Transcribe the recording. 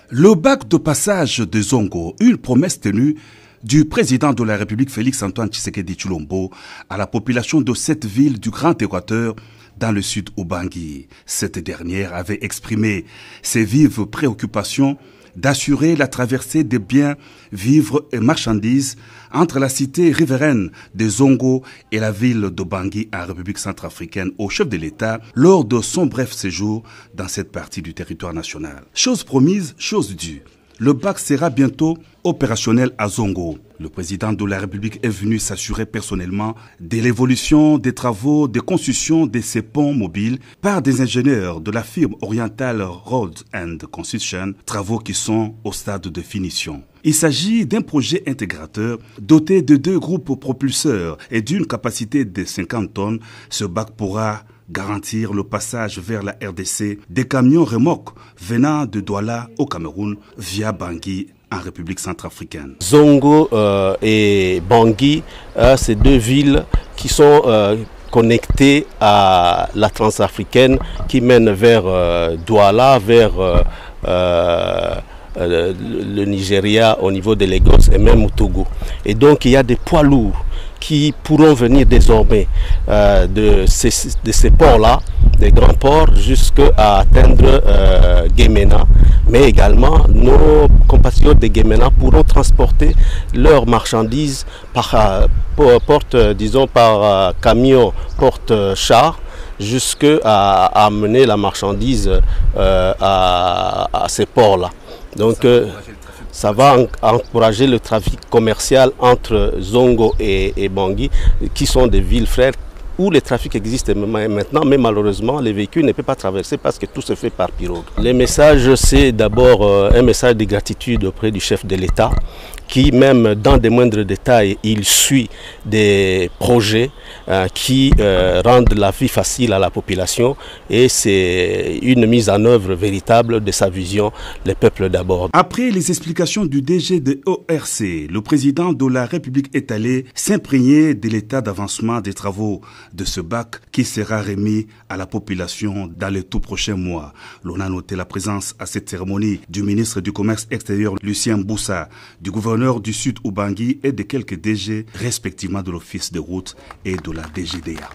Le bac de passage de Zongo, une promesse tenue du président de la République Félix-Antoine Tshisekedi Tshilombo à la population de cette ville du Grand Équateur dans le sud Ubangui. Cette dernière avait exprimé ses vives préoccupations d'assurer la traversée des biens, vivres et marchandises entre la cité riveraine de Zongo et la ville de Bangui en République centrafricaine au chef de l'État lors de son bref séjour dans cette partie du territoire national. Chose promise, chose due. Le bac sera bientôt opérationnel à Zongo. Le président de la République est venu s'assurer personnellement de l'évolution des travaux de construction de ces ponts mobiles par des ingénieurs de la firme Oriental Roads and Construction, travaux qui sont au stade de finition. Il s'agit d'un projet intégrateur doté de 2 groupes propulseurs et d'une capacité de 50 tonnes. Ce bac pourra garantir le passage vers la RDC des camions remorques venant de Douala au Cameroun via Bangui en République centrafricaine. Zongo et Bangui, c'est 2 villes qui sont connectées à la transafricaine qui mène vers Douala, vers le Nigeria au niveau de Lagos et même au Togo. Et donc il y a des poids lourds qui pourront venir désormais de ces ports-là, des grands ports, jusqu'à atteindre Guémena. Mais également, nos compatriotes de Guémena pourront transporter leurs marchandises par camion porte-char, jusqu'à amener la marchandise à ces ports-là. Donc, ça va encourager le trafic commercial entre Zongo et Bangui, qui sont des villes frères où le trafic existe maintenant, mais malheureusement, les véhicules ne peuvent pas traverser parce que tout se fait par pirogue. Le message, c'est d'abord un message de gratitude auprès du chef de l'État, qui même dans des moindres détails, il suit des projets qui rendent la vie facile à la population, et c'est une mise en œuvre véritable de sa vision, le peuple d'abord. Après les explications du DG de ORC, le président de la République est allé s'imprégner de l'état d'avancement des travaux de ce bac qui sera remis à la population dans les tout prochains mois. L'on a noté la présence à cette cérémonie du ministre du Commerce extérieur Lucien Boussa, du gouverneur du Sud Ubangui et de quelques DG respectivement de l'Office de route et de la DGDA.